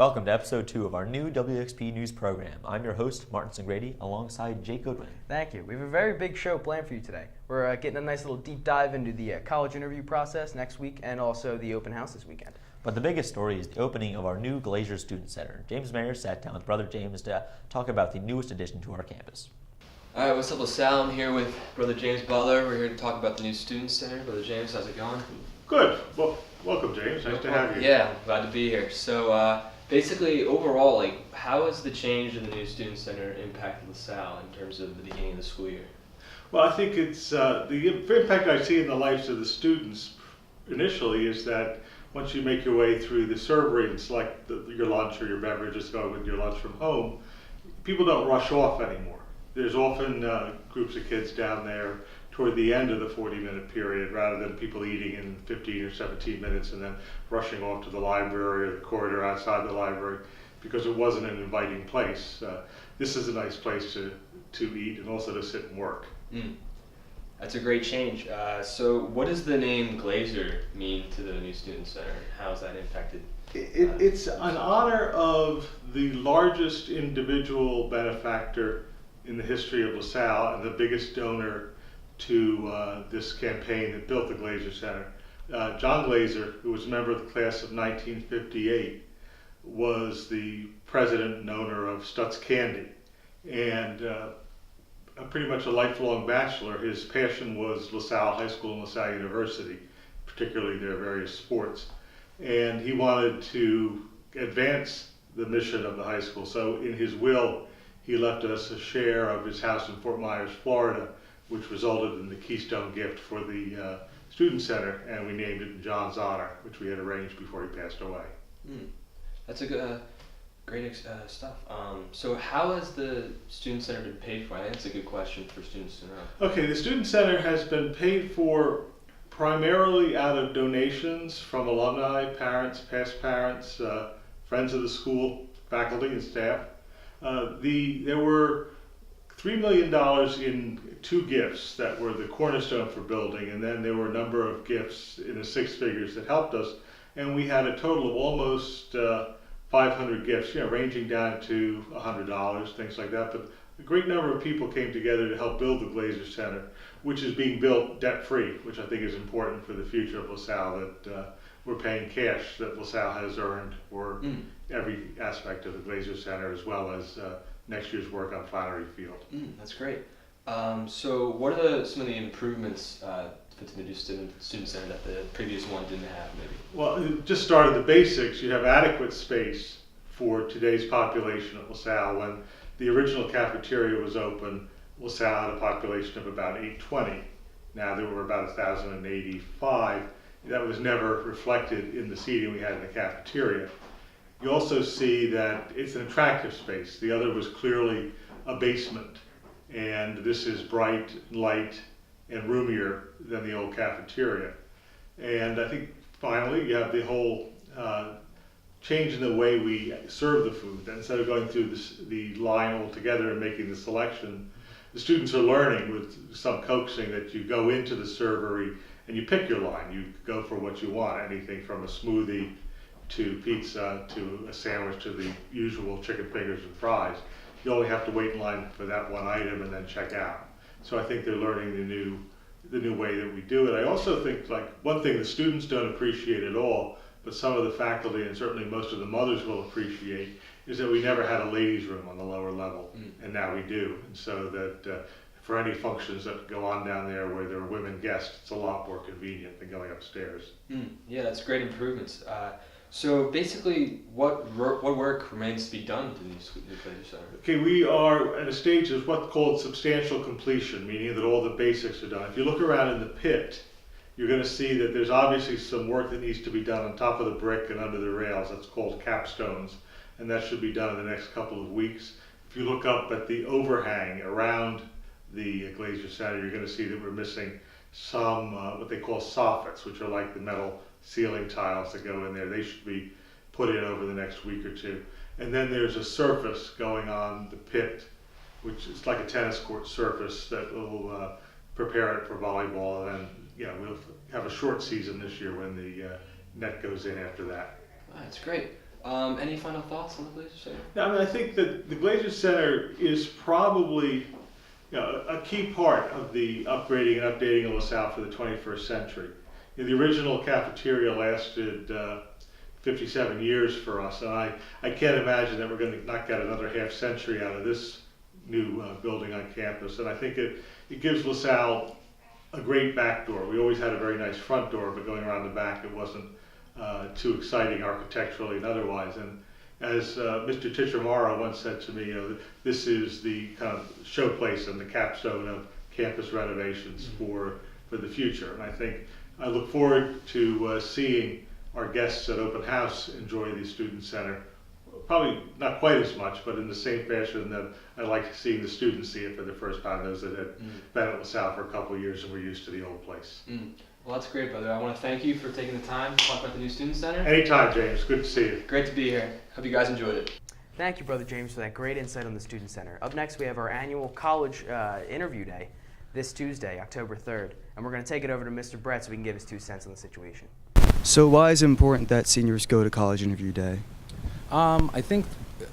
Welcome to episode 2 of our new WEXP news program. I'm your host, Martin Sangrady, alongside Jake Goodwin. Thank you. We have a very big show planned for you today. We're getting a nice little deep dive into the college interview process next week and also the open house this weekend. But the biggest story is the opening of our new Glaser Student Center. James Mayer sat down with Brother James to talk about the newest addition to our campus. All right, what's up with Salle? I'm here with Brother James Butler. We're here to talk about the new Student Center. Brother James, how's it going? Good. Well, welcome, James. Nice to have you. Yeah, I'm glad to be here. So basically, overall, how has the change in the new Student Center impacted LaSalle in terms of the beginning of the school year? Well, I think it's the impact I see in the lives of the students initially is that once you make your way through the servery and select your lunch or your beverages, go with your lunch from home, people don't rush off anymore. There's often groups of kids down there toward the end of the 40-minute period rather than people eating in 15 or 17 minutes and then rushing off to the library or the corridor outside the library because it wasn't an inviting place. This is a nice place to eat and also to sit and work. That's a great change. So what does the name Glaser mean to the new Student Center? How has that impacted? It's an honor of the largest individual benefactor in the history of LaSalle and the biggest donor to this campaign that built the Glaser Center. John Glaser, who was a member of the class of 1958, was the president and owner of Stutz Candy, and pretty much a lifelong bachelor. His passion was LaSalle High School and LaSalle University, particularly their various sports, and he wanted to advance the mission of the high school. So in his will, he left us a share of his house in Fort Myers, Florida, which resulted in the Keystone gift for the Student Center, and we named it in John's honor, which we had arranged before he passed away. That's a good, great stuff. So how has the Student Center been paid for? I think that's a good question for students to know. Okay, the Student Center has been paid for primarily out of donations from alumni, parents, past parents, friends of the school, faculty and staff. There were $3 million in 2 gifts that were the cornerstone for building, and then there were a number of gifts in the 6 figures that helped us, and we had a total of almost 500 gifts, ranging down to $100, things like that. But a great number of people came together to help build the Glaser Center, which is being built debt-free, which I think is important for the future of LaSalle, that we're paying cash that LaSalle has earned for every aspect of the Glaser Center, as well as next year's work on Flannery Field. That's great. So what are some of the improvements to the new student center that the previous one didn't have, maybe? Well, it just started the basics. You have adequate space for today's population at LaSalle. When the original cafeteria was open, LaSalle had a population of about 820. Now there were about 1,085. That was never reflected in the seating we had in the cafeteria. You also see that it's an attractive space. The other was clearly a basement, and this is bright, light, and roomier than the old cafeteria. And I think finally you have the whole change in the way we serve the food. Instead of going through the line altogether and making the selection, the students are learning with some coaxing that you go into the servery and you pick your line. You go for what you want, anything from a smoothie to pizza to a sandwich to the usual chicken fingers and fries. You only have to wait in line for that one item and then check out. So I think they're learning the new way that we do it. I also think one thing the students don't appreciate at all, but some of the faculty and certainly most of the mothers will appreciate, is that we never had a ladies' room on the lower level, and now we do. And so that for any functions that go on down there where there are women guests, it's a lot more convenient than going upstairs. Yeah, that's great improvements. So basically, what work remains to be done to the new Glaser Center? Okay, we are at a stage of what's called substantial completion, meaning that all the basics are done. If you look around in the pit, you're going to see that there's obviously some work that needs to be done on top of the brick and under the rails. That's called capstones, and that should be done in the next couple of weeks. If you look up at the overhang around the Glaser Center, you're going to see that we're missing some what they call soffits, which are like the metal ceiling tiles that go in there. They should be put in over the next week or 2. And then there's a surface going on the pit, which is like a tennis court surface that will prepare it for volleyball. And then, we'll have a short season this year when the net goes in after that. That's great. Any final thoughts on the Glaser Center? Yeah, I mean, I think that the Glaser Center is probably a key part of the upgrading and updating of LaSalle for the 21st century. The original cafeteria lasted 57 years for us, and I can't imagine that we're going to not get another half century out of this new building on campus. And I think it gives LaSalle a great back door. We always had a very nice front door, but going around the back, it wasn't too exciting architecturally and otherwise. And as Mr. Tichamara once said to me, this is the kind of showplace and the capstone of campus renovations for the future. And I look forward to seeing our guests at Open House enjoy the Student Center. Probably not quite as much, but in the same fashion that I like seeing the students see it for the first time, those that had been at LaSalle for a couple of years and were used to the old place. Well, that's great, brother. I want to thank you for taking the time to talk about the new Student Center. Anytime, James. Good to see you. Great to be here. Hope you guys enjoyed it. Thank you, Brother James, for that great insight on the Student Center. Up next, we have our annual college interview day this Tuesday, October 3rd. And we're going to take it over to Mr. Brett so we can give his 2 cents on the situation. So why is it important that seniors go to college interview day? I think,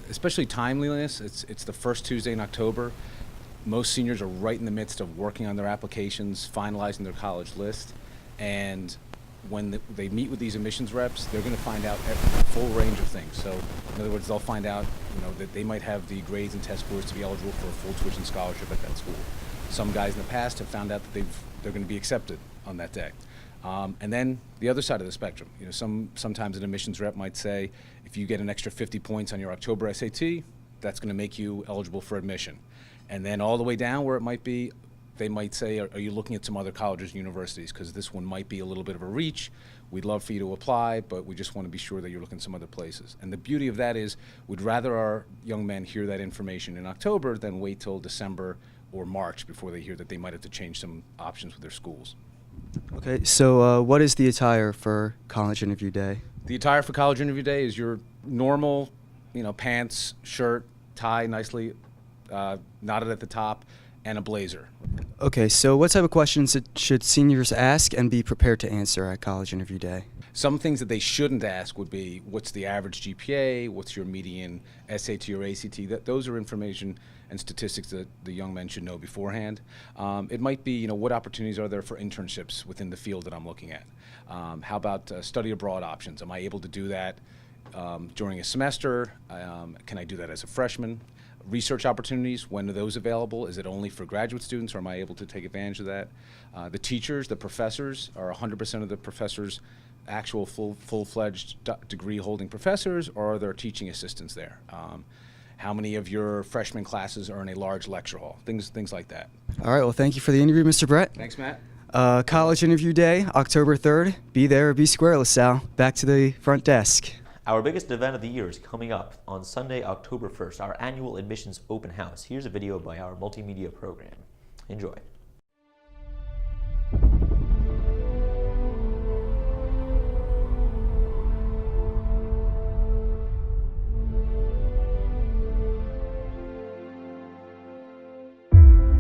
especially timeliness, it's the first Tuesday in October. Most seniors are right in the midst of working on their applications, finalizing their college list, and when they meet with these admissions reps, they're going to find out a full range of things. So, in other words, they'll find out, that they might have the grades and test scores to be eligible for a full tuition scholarship at that school. Some guys in the past have found out that they're going to be accepted on that day. And then the other side of the spectrum, sometimes an admissions rep might say, if you get an extra 50 points on your October SAT, that's going to make you eligible for admission. And then all the way down where it might be, they might say, are you looking at some other colleges and universities? Because this one might be a little bit of a reach. We'd love for you to apply, but we just want to be sure that you're looking at some other places. And the beauty of that is we'd rather our young men hear that information in October than wait till December or March before they hear that they might have to change some options with their schools. Okay, so what is the attire for college interview day? The attire for college interview day is your normal, pants, shirt, tie nicely knotted at the top, and a blazer. Okay, so what type of questions should seniors ask and be prepared to answer at college interview day? Some things that they shouldn't ask would be, what's the average GPA? What's your median SAT or ACT? Those are information and statistics that the young men should know beforehand. It might be, what opportunities are there for internships within the field that I'm looking at? How about study abroad options? Am I able to do that during a semester? Can I do that as a freshman? Research opportunities, when are those available? Is it only for graduate students, or am I able to take advantage of that? The teachers, the professors, are 100% of the professors actual full-fledged degree-holding professors, or are there teaching assistants there? How many of your freshman classes are in a large lecture hall? Things like that. All right, well, thank you for the interview, Mr. Brett. Thanks, Matt. College interview day, October 3rd. Be there or be square, LaSalle. Back to the front desk. Our biggest event of the year is coming up on Sunday, October 1st, our annual admissions open house. Here's a video by our multimedia program. Enjoy.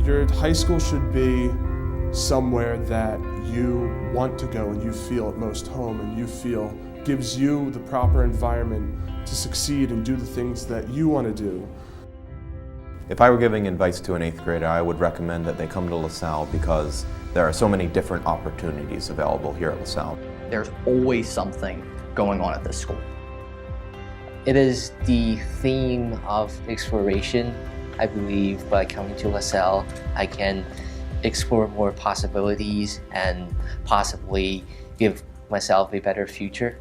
Your high school should be somewhere that you want to go and you feel at most home and you feel gives you the proper environment to succeed and do the things that you want to do. If I were giving advice to an 8th grader, I would recommend that they come to LaSalle because there are so many different opportunities available here at LaSalle. There's always something going on at this school. It is the theme of exploration. I believe by coming to LaSalle, I can explore more possibilities and possibly give myself a better future.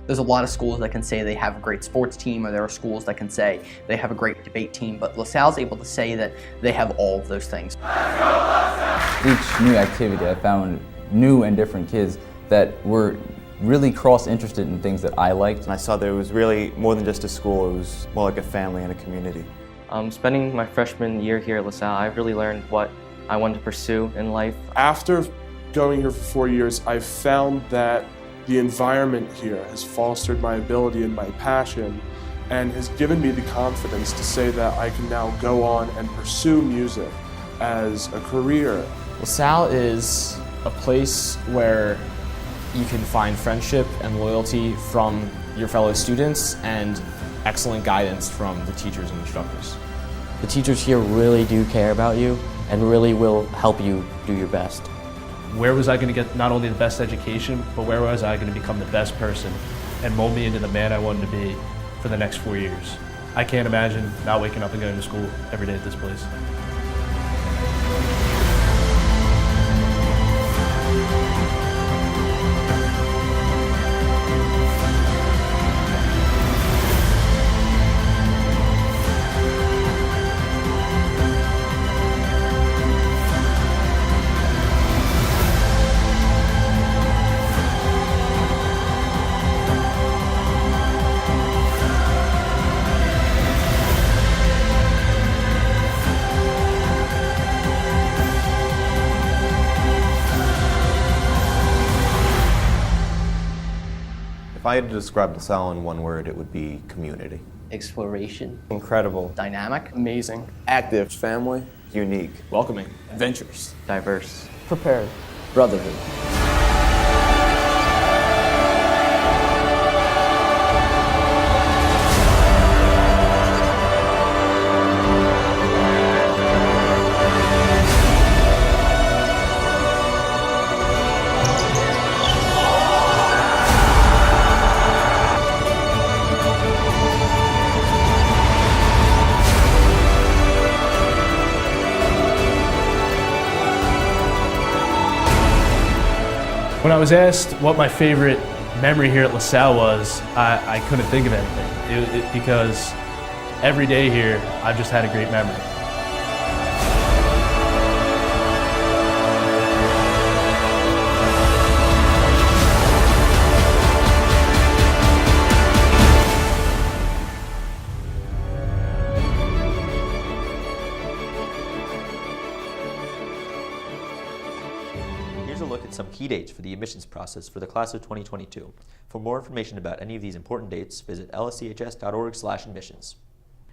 There's a lot of schools that can say they have a great sports team, or there are schools that can say they have a great debate team, but LaSalle's able to say that they have all of those things. Each new activity, I found new and different kids that were really cross-interested in things that I liked. And I saw that it was really more than just a school, it was more like a family and a community. Spending my freshman year here at LaSalle, I really learned what I wanted to pursue in life. After going here for 4 years, I've found that the environment here has fostered my ability and my passion and has given me the confidence to say that I can now go on and pursue music as a career. LaSalle is a place where you can find friendship and loyalty from your fellow students and excellent guidance from the teachers and instructors. The teachers here really do care about you and really will help you do your best. Where was I going to get not only the best education, but where was I going to become the best person and mold me into the man I wanted to be for the next 4 years? I can't imagine not waking up and going to school every day at this place. If I had to describe LaSalle in one word, it would be community. Exploration. Incredible. Dynamic. Amazing. Active. Family. Unique. Welcoming. Adventurous. Diverse. Prepared. Brotherhood. When I was asked what my favorite memory here at LaSalle was, I couldn't think of anything because every day here I've just had a great memory. Here's a look at some key dates for the admissions process for the class of 2022. For more information about any of these important dates, visit lschs.org/admissions.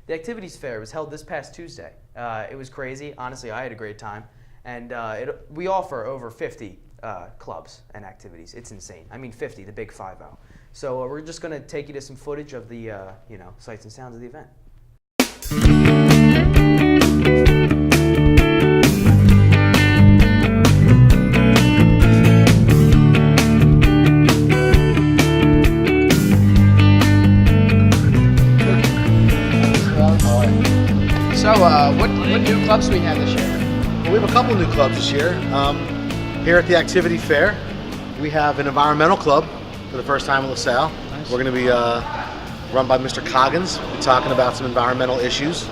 The activities fair was held this past Tuesday. It was crazy. Honestly, I had a great time. And we offer over 50 clubs and activities. It's insane. I mean 50, the big 50. So we're just going to take you to some footage of the sights and sounds of the event. So, what new clubs do we have this year? Well, we have a couple new clubs this year. Here at the Activity Fair, we have an environmental club for the first time in LaSalle. Nice. We're going to be run by Mr. Coggins. We'll be talking about some environmental issues.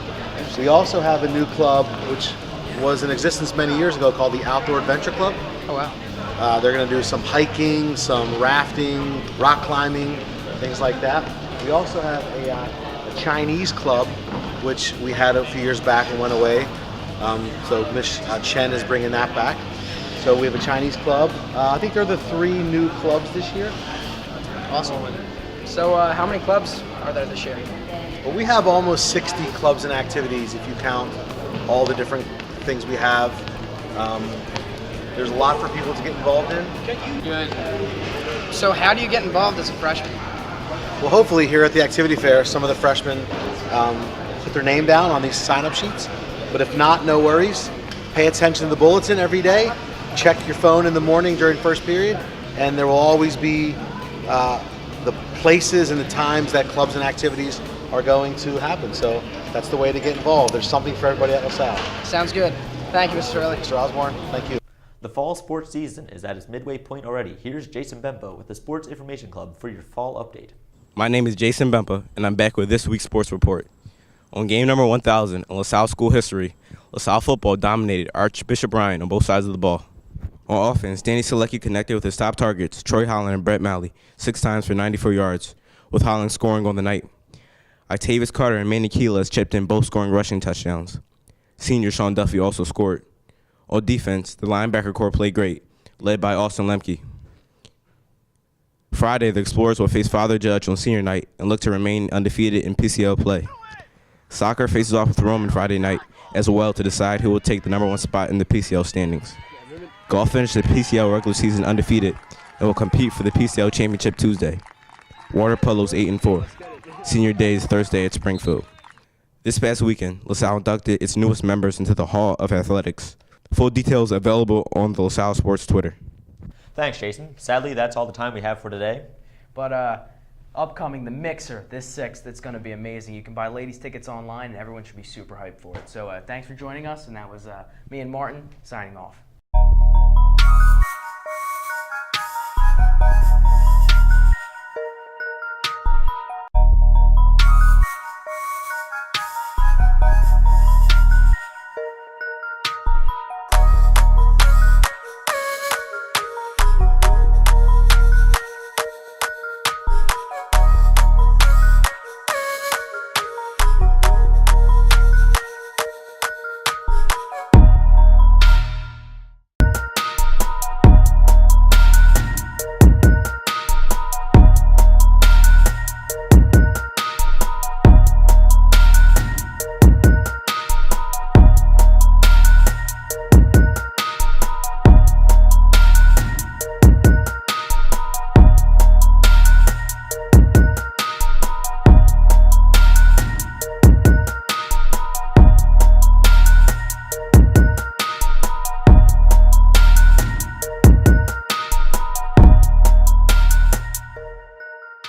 We also have a new club which was in existence many years ago called the Outdoor Adventure Club. Oh, wow. They're going to do some hiking, some rafting, rock climbing, things like that. We also have a Chinese club, which we had a few years back and went away. So Ms. Chen is bringing that back. So we have a Chinese club. I think they're the 3 new clubs this year. Awesome. So how many clubs are there this year? Well, we have almost 60 clubs and activities if you count all the different things we have. There's a lot for people to get involved in. Good. So how do you get involved as a freshman? Well, hopefully here at the Activity Fair, some of the freshmen put their name down on these sign-up sheets. But if not, no worries. Pay attention to the bulletin every day. Check your phone in the morning during first period, and there will always be the places and the times that clubs and activities are going to happen. So that's the way to get involved. There's something for everybody at LaSalle. Sounds good. Thank you, Mr. Early. Mr. Osborne, thank you. The fall sports season is at its midway point already. Here's Jason Bempo with the Sports Information Club for your fall update. My name is Jason Bempa, and I'm back with this week's sports report. On game number 1000 in LaSalle school history, LaSalle football dominated Archbishop Ryan on both sides of the ball. On offense, Danny Selecki connected with his top targets, Troy Holland and Brett Malley, 6 times for 94 yards, with Holland scoring on the night. Octavius Carter and Manny Quiles chipped in, both scoring rushing touchdowns. Senior Sean Duffy also scored. On defense, the linebacker core played great, led by Austin Lemke. Friday, the Explorers will face Father Judge on senior night and look to remain undefeated in PCL play. Soccer faces off with Roman Friday night as well to decide who will take the #1 spot in the PCL standings. Golf finished the PCL regular season undefeated and will compete for the PCL Championship Tuesday. Water polo's 8-4. Senior day is Thursday at Springfield. This past weekend, LaSalle inducted its newest members into the Hall of Athletics. Full details available on the LaSalle Sports Twitter. Thanks, Jason. Sadly, that's all the time we have for today. But upcoming, the Mixer, this 6th, it's going to be amazing. You can buy ladies' tickets online, and everyone should be super hyped for it. So thanks for joining us, and that was me and Martin signing off.